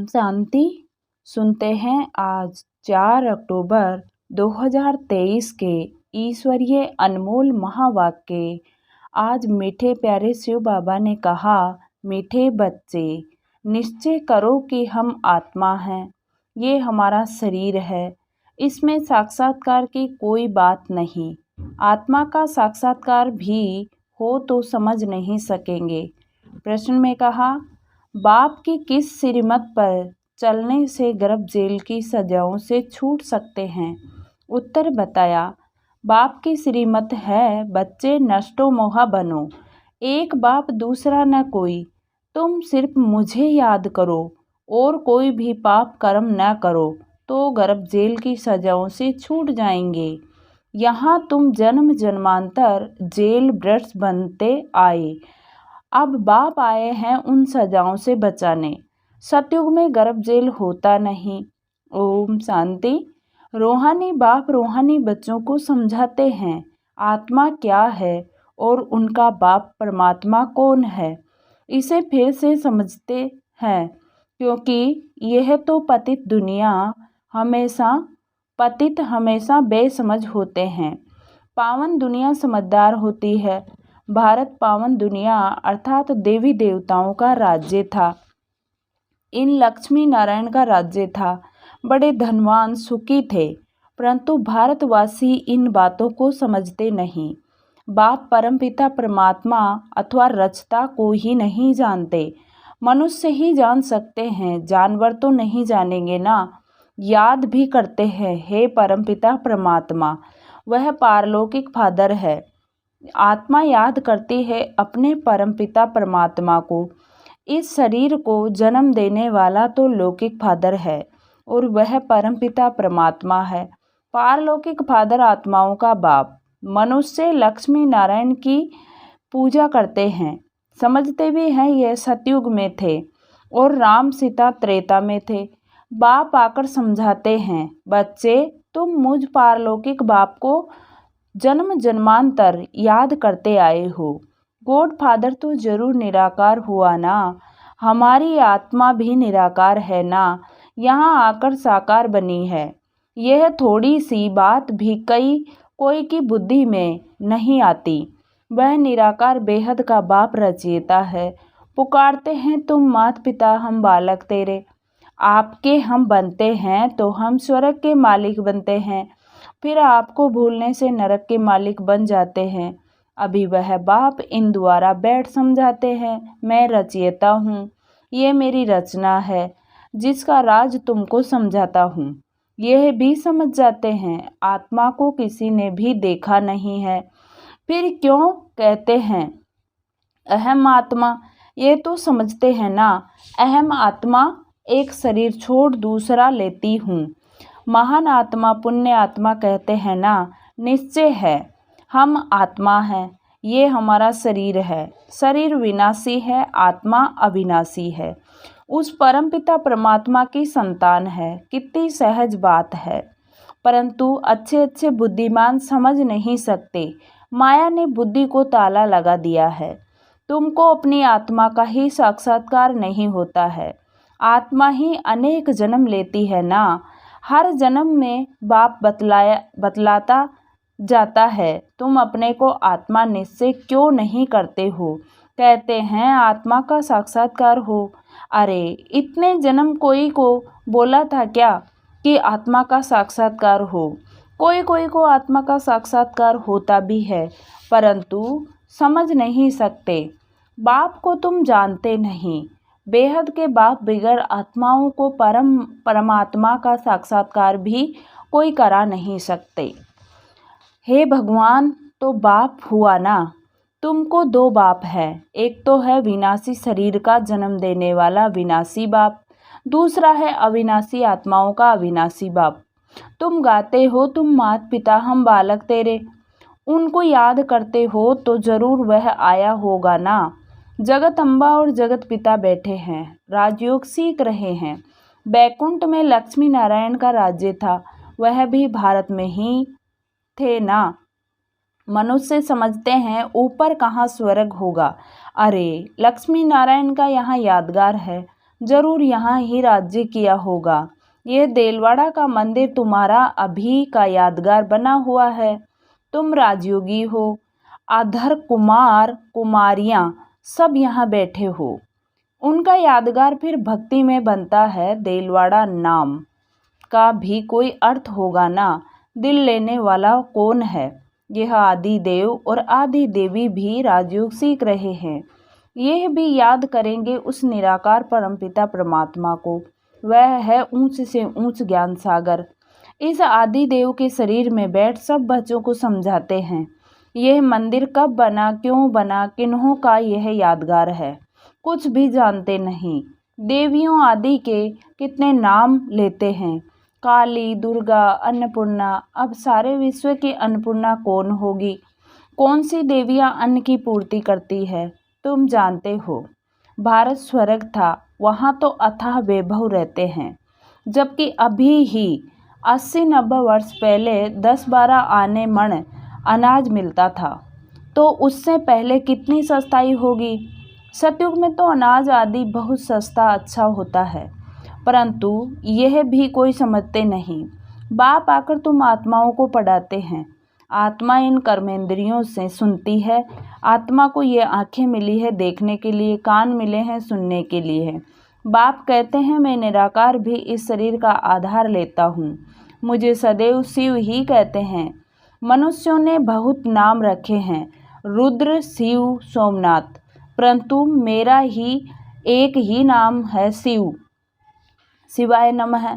शांति। सुनते हैं आज 4 अक्टूबर 2023 के ईश्वरीय अनमोल महावाक्य। आज मीठे प्यारे शिव बाबा ने कहा, मीठे बच्चे, निश्चय करो कि हम आत्मा हैं, ये हमारा शरीर है, इसमें साक्षात्कार की कोई बात नहीं। आत्मा का साक्षात्कार भी हो तो समझ नहीं सकेंगे। प्रश्न में कहा, बाप की किस श्रीमत पर चलने से गर्भ जेल की सजाओं से छूट सकते हैं? उत्तर बताया, बाप की श्रीमत है, बच्चे नष्टो मोहा बनो, एक बाप दूसरा न कोई, तुम सिर्फ मुझे याद करो और कोई भी पाप कर्म न करो तो गर्भ जेल की सजाओं से छूट जाएंगे। यहाँ तुम जन्म जन्मांतर जेल ब्रट्स बनते आए, अब बाप आए हैं उन सजाओं से बचाने। सतयुग में गर्भ जेल होता नहीं। ओम शांति। रूहानी बाप रूहानी बच्चों को समझाते हैं आत्मा क्या है और उनका बाप परमात्मा कौन है। इसे फिर से समझते हैं, क्योंकि यह तो पतित हमेशा बेसमझ होते हैं। पावन दुनिया समझदार होती है। भारत पावन दुनिया अर्थात देवी देवताओं का राज्य था। इन लक्ष्मी नारायण का राज्य था। बड़े धनवान सुखी थे, परंतु भारतवासी इन बातों को समझते नहीं। बाप परमपिता परमात्मा अथवा रचता को ही नहीं जानते। मनुष्य ही जान सकते हैं, जानवर तो नहीं जानेंगे ना। याद भी करते हैं, हे परमपिता परमात्मा, वह पारलौकिक फादर है। आत्मा याद करती है अपने परमपिता परमात्मा को। इस शरीर को जन्म देने वाला तो लौकिक फादर है और वह परमपिता परमात्मा है। पारलौकिक फादर आत्माओं का बाप। मनुष्य लक्ष्मी नारायण की पूजा करते हैं, समझते भी हैं यह सतयुग में थे और राम सीता त्रेता में थे। बाप आकर समझाते हैं, बच्चे तुम मुझ पारलौकिक बाप को जन्म जन्मांतर याद करते आए हो। गॉड फादर तो जरूर निराकार हुआ ना, हमारी आत्मा भी निराकार है ना, यहाँ आकर साकार बनी है। यह थोड़ी सी बात भी कोई की बुद्धि में नहीं आती। वह निराकार बेहद का बाप रचयिता है। पुकारते हैं तुम माता पिता हम बालक तेरे, आपके हम बनते हैं तो हम स्वर्ग के मालिक बनते हैं, फिर आपको भूलने से नरक के मालिक बन जाते हैं। अभी वह बाप इन द्वारा बैठ समझाते हैं, मैं रचयिता हूँ, ये मेरी रचना है जिसका राज तुमको समझाता हूँ। यह भी समझ जाते हैं आत्मा को किसी ने भी देखा नहीं है, फिर क्यों कहते हैं अहम आत्मा। ये तो समझते हैं ना, अहम आत्मा एक शरीर छोड़ दूसरा लेती हूँ। महान आत्मा पुण्य आत्मा कहते हैं ना, निश्चय है हम आत्मा हैं, ये हमारा शरीर है। शरीर विनाशी है, आत्मा अविनाशी है, उस परमपिता परमात्मा की संतान है। कितनी सहज बात है, परंतु अच्छे अच्छे बुद्धिमान समझ नहीं सकते। माया ने बुद्धि को ताला लगा दिया है। तुमको अपनी आत्मा का ही साक्षात्कार नहीं होता है। आत्मा ही अनेक जन्म लेती है ना, हर जन्म में बाप बतलाता जाता है। तुम अपने को आत्मा निश्चय क्यों नहीं करते हो? कहते हैं आत्मा का साक्षात्कार हो। अरे इतने जन्म कोई को बोला था क्या कि आत्मा का साक्षात्कार हो? कोई को आत्मा का साक्षात्कार होता भी है, परंतु समझ नहीं सकते। बाप को तुम जानते नहीं। बेहद के बाप बिगड़ आत्माओं को परमात्मा का साक्षात्कार भी कोई करा नहीं सकते। हे भगवान, तो बाप हुआ ना। तुमको दो बाप है, एक तो है विनाशी शरीर का जन्म देने वाला विनाशी बाप, दूसरा है अविनाशी आत्माओं का अविनाशी बाप। तुम गाते हो तुम माता पिता हम बालक तेरे, उनको याद करते हो तो जरूर वह आया होगा ना। जगत अम्बा और जगत पिता बैठे हैं, राजयोग सीख रहे हैं। बैकुंठ में लक्ष्मी नारायण का राज्य था, वह भी भारत में ही थे ना। मनुष्य समझते हैं ऊपर कहाँ स्वर्ग होगा। अरे लक्ष्मी नारायण का यहाँ यादगार है, जरूर यहाँ ही राज्य किया होगा। यह देलवाड़ा का मंदिर तुम्हारा अभी का यादगार बना हुआ है। तुम राजयोगी हो, आधर कुमार कुमारियाँ सब यहाँ बैठे हो। उनका यादगार फिर भक्ति में बनता है। देलवाड़ा नाम का भी कोई अर्थ होगा ना। दिल लेने वाला कौन है? यह आदि देव और आदि देवी भी राजयोग सीख रहे हैं। यह भी याद करेंगे उस निराकार परमपिता परमात्मा को। वह है ऊंच से ऊंच ज्ञान सागर। इस आदि देव के शरीर में बैठ सब बच्चों को समझाते हैं। यह मंदिर कब बना, क्यों बना, किन्हों का यह यादगार है, कुछ भी जानते नहीं। देवियों आदि के कितने नाम लेते हैं, काली, दुर्गा, अन्नपूर्णा। अब सारे विश्व की अन्नपूर्णा कौन होगी? कौन सी देवियां अन्न की पूर्ति करती है? तुम जानते हो, भारत स्वर्ग था, वहाँ तो अथाह वैभव रहते हैं। जबकि अभी ही 80-90 वर्ष पहले 10-12 आने मण अनाज मिलता था, तो उससे पहले कितनी सस्ताई होगी। सतयुग में तो अनाज आदि बहुत सस्ता अच्छा होता है, परंतु यह भी कोई समझते नहीं। बाप आकर तुम आत्माओं को पढ़ाते हैं। आत्मा इन कर्मेंद्रियों से सुनती है। आत्मा को ये आंखें मिली है देखने के लिए, कान मिले हैं सुनने के लिए। बाप कहते हैं मैं निराकार भी इस शरीर का आधार लेता हूँ। मुझे सदैव शिव ही कहते हैं। मनुष्यों ने बहुत नाम रखे हैं, रुद्र, शिव, सोमनाथ, परंतु मेरा ही एक ही नाम है, शिव। शिवाय नमः।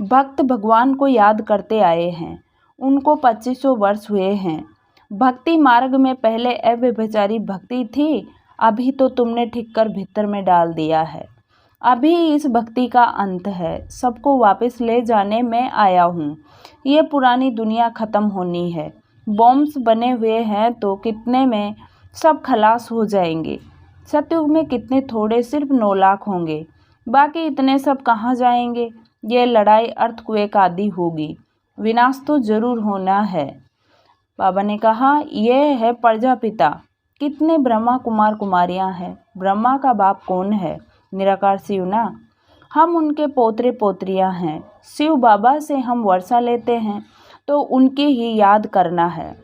भक्त भगवान को याद करते आए हैं। उनको 2500 वर्ष हुए हैं। भक्ति मार्ग में पहले अव्यभिचारी भक्ति थी, अभी तो तुमने ठीक कर भीतर में डाल दिया है। अभी इस भक्ति का अंत है। सबको वापस ले जाने में आया हूँ। ये पुरानी दुनिया खत्म होनी है। बॉम्ब्स बने हुए हैं तो कितने में सब खलास हो जाएंगे। सतयुग में कितने थोड़े, सिर्फ 9 लाख होंगे। बाकी इतने सब कहाँ जाएंगे। ये लड़ाई अर्थक्वेक आदि होगी। विनाश तो जरूर होना है। बाबा ने कहा, यह है प्रजापिता। कितने ब्रह्मा कुमार कुमारियां हैं। ब्रह्मा का बाप कौन है? निराकार शिव ना। हम उनके पोतरे पोत्रियां हैं। शिव बाबा से हम वर्षा लेते हैं तो उनकी ही याद करना है।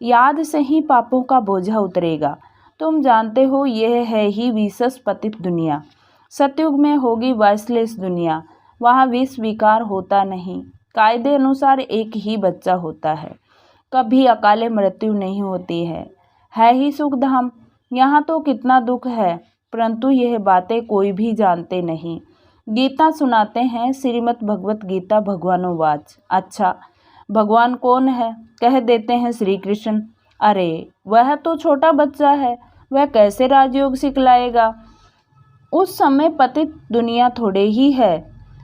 याद से ही पापों का बोझा उतरेगा। तुम जानते हो यह है ही विषस पतित दुनिया। सतयुग में होगी वाइसलेस दुनिया। वहाँ विष विकार होता नहीं। कायदे अनुसार एक ही बच्चा होता है। कभी अकाले मृत्यु नहीं होती है ही सुखधाम। यहाँ तो कितना दुख है, परंतु यह बातें कोई भी जानते नहीं। गीता सुनाते हैं, श्रीमद् भगवत गीता भगवानोवाच। अच्छा, भगवान कौन है? कह देते हैं श्री कृष्ण। अरे वह तो छोटा बच्चा है, वह कैसे राजयोग सिखलाएगा। उस समय पतित दुनिया थोड़े ही है।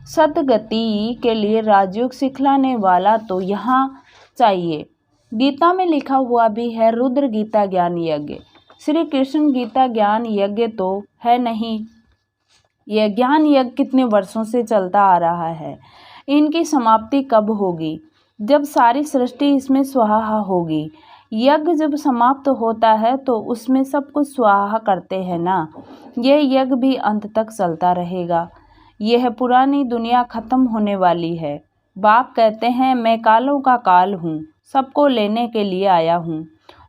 सतगति के लिए राजयोग सिखलाने वाला तो यहाँ चाहिए। गीता में लिखा हुआ भी है, रुद्र गीता ज्ञान यज्ञ। श्री कृष्ण गीता ज्ञान यज्ञ तो है नहीं। यह ज्ञान यज्ञ कितने वर्षों से चलता आ रहा है। इनकी समाप्ति कब होगी? जब सारी सृष्टि इसमें स्वाहा होगी। यज्ञ जब समाप्त होता है तो उसमें सब कुछ स्वाहा करते हैं ना। यह यज्ञ भी अंत तक चलता रहेगा। यह पुरानी दुनिया खत्म होने वाली है। बाप कहते हैं मैं कालों का काल हूँ, सबको लेने के लिए आया हूँ।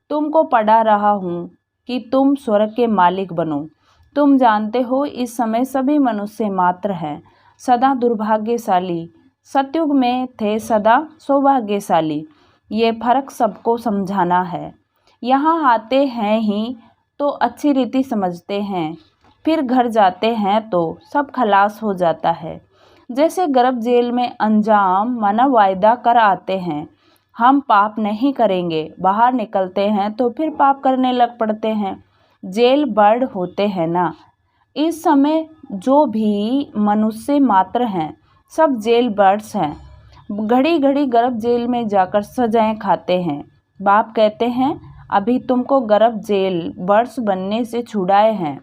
तुमको पढ़ा रहा हूँ कि तुम स्वर्ग के मालिक बनो। तुम जानते हो इस समय सभी मनुष्य मात्र हैं, सदा दुर्भाग्यशाली। सतयुग में थे सदा सौभाग्यशाली। ये फर्क सबको समझाना है। यहाँ आते हैं ही तो अच्छी रीति समझते हैं, फिर घर जाते हैं तो सब खलास हो जाता है। जैसे गर्भ जेल में अंजाम माना वायदा कर आते हैं, हम पाप नहीं करेंगे, बाहर निकलते हैं तो फिर पाप करने लग पड़ते हैं। जेल बर्ड होते हैं ना। इस समय जो भी मनुष्य मात्र हैं सब जेल बर्ड्स हैं। घड़ी घड़ी गर्भ जेल में जाकर सजाएं खाते हैं। बाप कहते हैं अभी तुमको गर्भ जेल बर्ड्स बनने से छुड़ाए हैं।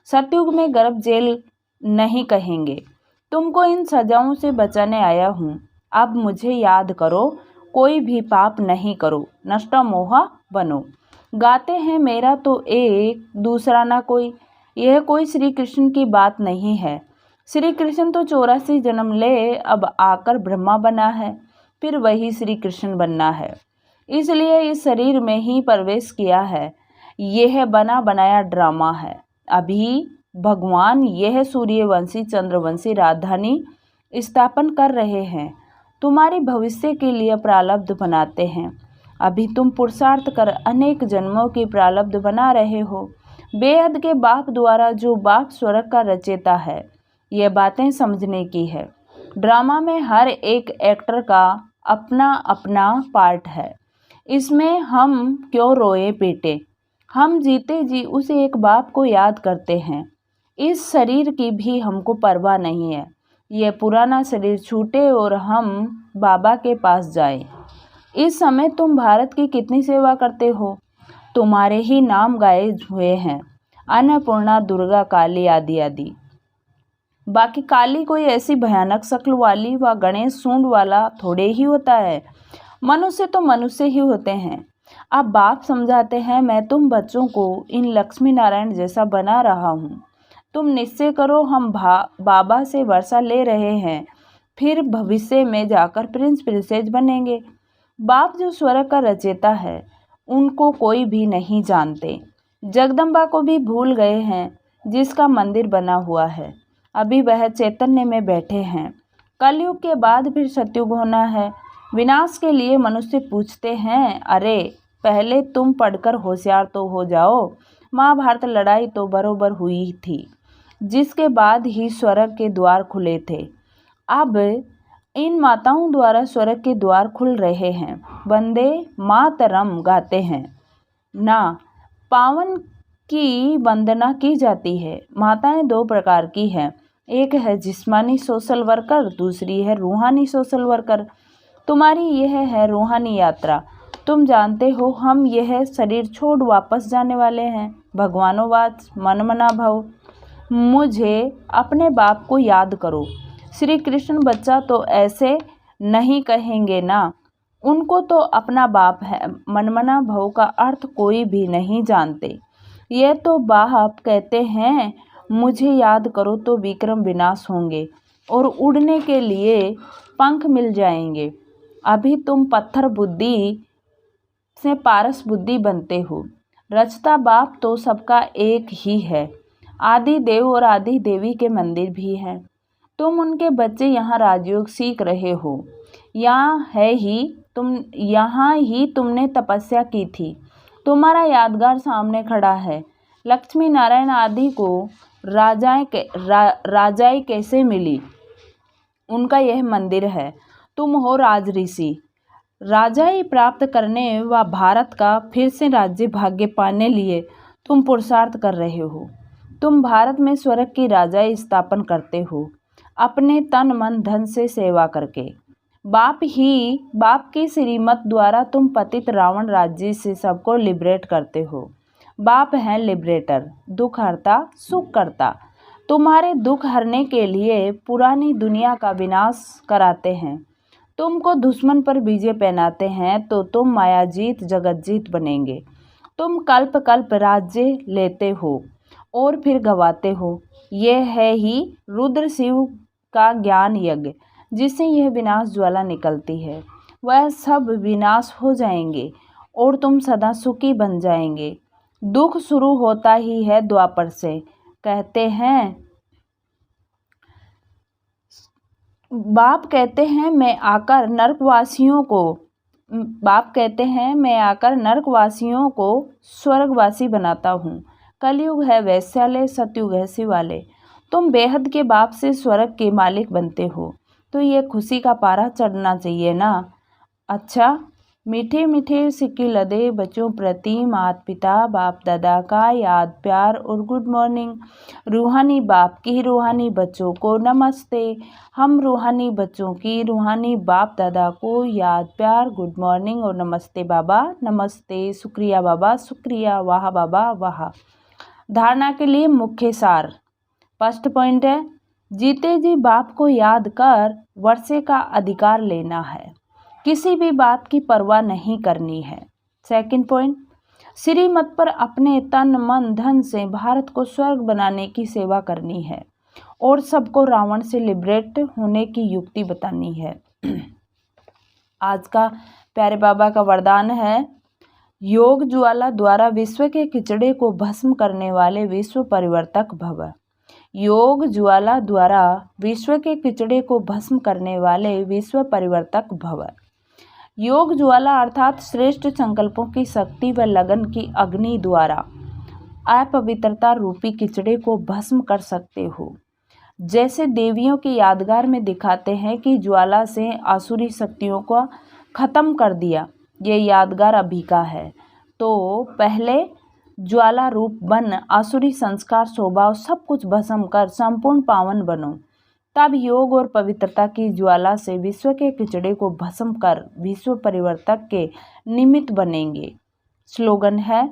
सतयुग में गर्भ जेल नहीं कहेंगे। तुमको इन सजाओं से बचाने आया हूँ। अब मुझे याद करो, कोई भी पाप नहीं करो, नष्ट मोहा बनो। गाते हैं मेरा तो एक दूसरा ना कोई। यह कोई श्री कृष्ण की बात नहीं है। श्री कृष्ण तो 84 जन्म ले अब आकर ब्रह्मा बना है, फिर वही श्री कृष्ण बनना है, इसलिए इस शरीर में ही प्रवेश किया है। यह बना बनाया ड्रामा है। अभी भगवान यह सूर्यवंशी चंद्रवंशी राजधानी स्थापन कर रहे हैं, तुम्हारे भविष्य के लिए प्रारब्ध बनाते हैं। अभी तुम पुरुषार्थ कर अनेक जन्मों की प्रारब्ध बना रहे हो। बेहद के बाप द्वारा जो बाप स्वर्ग का रचयिता है, ये बातें समझने की है। ड्रामा में हर एक एक्टर का अपना अपना पार्ट है। इसमें हम क्यों रोए पीटे, हम जीते जी उसे एक बाप को याद करते हैं। इस शरीर की भी हमको परवाह नहीं है। यह पुराना शरीर छूटे और हम बाबा के पास जाएं। इस समय तुम भारत की कितनी सेवा करते हो। तुम्हारे ही नाम गाए हुए हैं, अन्नपूर्णा, दुर्गा, काली आदि आदि। बाकी काली कोई ऐसी भयानक शक्ल वाली व गणेश सूंड वाला थोड़े ही होता है। मनुष्य तो मनुष्य ही होते हैं। अब बाप समझाते हैं, मैं तुम बच्चों को इन लक्ष्मी नारायण जैसा बना रहा हूँ। तुम निश्चय करो, हम बाबा से वर्षा ले रहे हैं, फिर भविष्य में जाकर प्रिंस प्रिंसेस बनेंगे। बाप जो स्वर्ग का रचयिता है, उनको कोई भी नहीं जानते। जगदम्बा को भी भूल गए हैं, जिसका मंदिर बना हुआ है। अभी वह चैतन्य में बैठे हैं। कलयुग के बाद फिर सतयुग होना है। विनाश के लिए मनुष्य पूछते हैं, अरे पहले तुम पढ़कर होशियार तो हो जाओ। महाभारत लड़ाई तो बरोबर हुई थी, जिसके बाद ही स्वर्ग के द्वार खुले थे। अब इन माताओं द्वारा स्वर्ग के द्वार खुल रहे हैं। वंदे मातरम गाते हैं ना, पावन की वंदना की जाती है। माताएं दो प्रकार की हैं, एक है जिस्मानी सोशल वर्कर, दूसरी है रूहानी सोशल वर्कर। तुम्हारी यह है रूहानी यात्रा। तुम जानते हो हम यह शरीर छोड़ वापस जाने वाले हैं। भगवानोवाच मन मना भव, मुझे अपने बाप को याद करो। श्री कृष्ण बच्चा तो ऐसे नहीं कहेंगे ना, उनको तो अपना बाप है। मनमना भव का अर्थ कोई भी नहीं जानते। ये तो बाप कहते हैं, मुझे याद करो तो विक्रम विनाश होंगे और उड़ने के लिए पंख मिल जाएंगे। अभी तुम पत्थर बुद्धि से पारस बुद्धि बनते हो। रचता बाप तो सबका एक ही है। आदि देव और आदि देवी के मंदिर भी हैं। तुम उनके बच्चे यहाँ राजयोग सीख रहे हो। यहाँ ही तुमने तपस्या की थी। तुम्हारा यादगार सामने खड़ा है। लक्ष्मी नारायण आदि को राजाई कैसे मिली, उनका यह मंदिर है। तुम हो राज ऋषि। राजाई प्राप्त करने व भारत का फिर से राज्य भाग्य पाने लिए तुम पुरुषार्थ कर रहे हो। तुम भारत में स्वर्ग की राजाई स्थापन करते हो, अपने तन मन धन से सेवा करके। बाप की श्रीमत द्वारा तुम पतित रावण राज्य से सबको लिबरेट करते हो। बाप हैं लिबरेटर, दुख हरता, सुख करता। तुम्हारे दुख हरने के लिए पुरानी दुनिया का विनाश कराते हैं। तुमको दुश्मन पर विजय पहनाते हैं तो तुम मायाजीत जगतजीत बनेंगे। तुम कल्प कल्प राज्य लेते हो और फिर गवाते हो। यह है ही रुद्र शिव का ज्ञान यज्ञ, जिससे यह विनाश ज्वाला निकलती है। वह सब विनाश हो जाएंगे और तुम सदा सुखी बन जाएंगे। दुख शुरू होता ही है द्वापर से। कहते हैं, बाप कहते हैं मैं आकर नरकवासियों को स्वर्गवासी बनाता हूँ। कलयुग है वैश्यालय, सतयुग है शिवालय। तुम बेहद के बाप से स्वर्ग के मालिक बनते हो, तो ये खुशी का पारा चढ़ना चाहिए ना। अच्छा, मीठे मीठे सिक्के लदे बच्चों प्रति माता पिता बाप दादा का याद प्यार और गुड मॉर्निंग। रूहानी बाप की रूहानी बच्चों को नमस्ते। हम रूहानी बच्चों की रूहानी बाप दादा को याद प्यार गुड मॉर्निंग और नमस्ते बाबा, नमस्ते, शुक्रिया बाबा, शुक्रिया, वाह बाबा वाह। धारणा के लिए मुख्य सार। फर्स्ट पॉइंट है, जीते जी बाप को याद कर वर्षे का अधिकार लेना है। किसी भी बात की परवाह नहीं करनी है। सेकंड पॉइंट, श्रीमत पर अपने तन मन धन से भारत को स्वर्ग बनाने की सेवा करनी है और सबको रावण से लिबरेट होने की युक्ति बतानी है। आज का प्यारे बाबा का वरदान है, योग ज्वाला द्वारा विश्व के कीचड़े को भस्म करने वाले विश्व परिवर्तक भव। योग ज्वाला द्वारा विश्व के कीचड़े को भस्म करने वाले विश्व परिवर्तक भव। योग ज्वाला अर्थात श्रेष्ठ संकल्पों की शक्ति व लगन की अग्नि द्वारा अपवित्रता रूपी कीचड़े को भस्म कर सकते हो। जैसे देवियों की यादगार में दिखाते हैं कि ज्वाला से आसुरी शक्तियों को खत्म कर दिया, ये यादगार अभी का है। तो पहले ज्वाला रूप बन आसुरी संस्कार स्वभाव सब कुछ भस्म कर संपूर्ण पावन बनो, तब योग और पवित्रता की ज्वाला से विश्व के कीचड़े को भस्म कर विश्व परिवर्तक के निमित्त बनेंगे। स्लोगन है,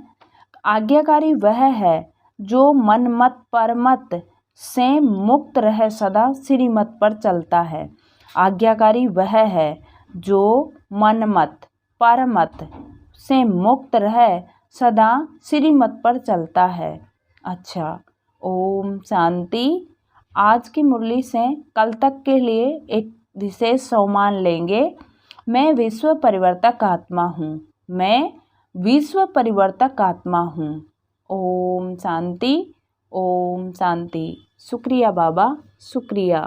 आज्ञाकारी वह है जो मन मत परमत से मुक्त रह सदा श्रीमत पर चलता है। आज्ञाकारी वह है जो मन मत परमत से मुक्त रह सदा श्रीमत पर चलता है। अच्छा, ओम शांति। आज की मुरली से कल तक के लिए एक विशेष सम्मान लेंगे। मैं विश्व परिवर्तक आत्मा हूँ, मैं विश्व परिवर्तक आत्मा हूँ। ओम शांति, ओम शांति। शुक्रिया बाबा, शुक्रिया।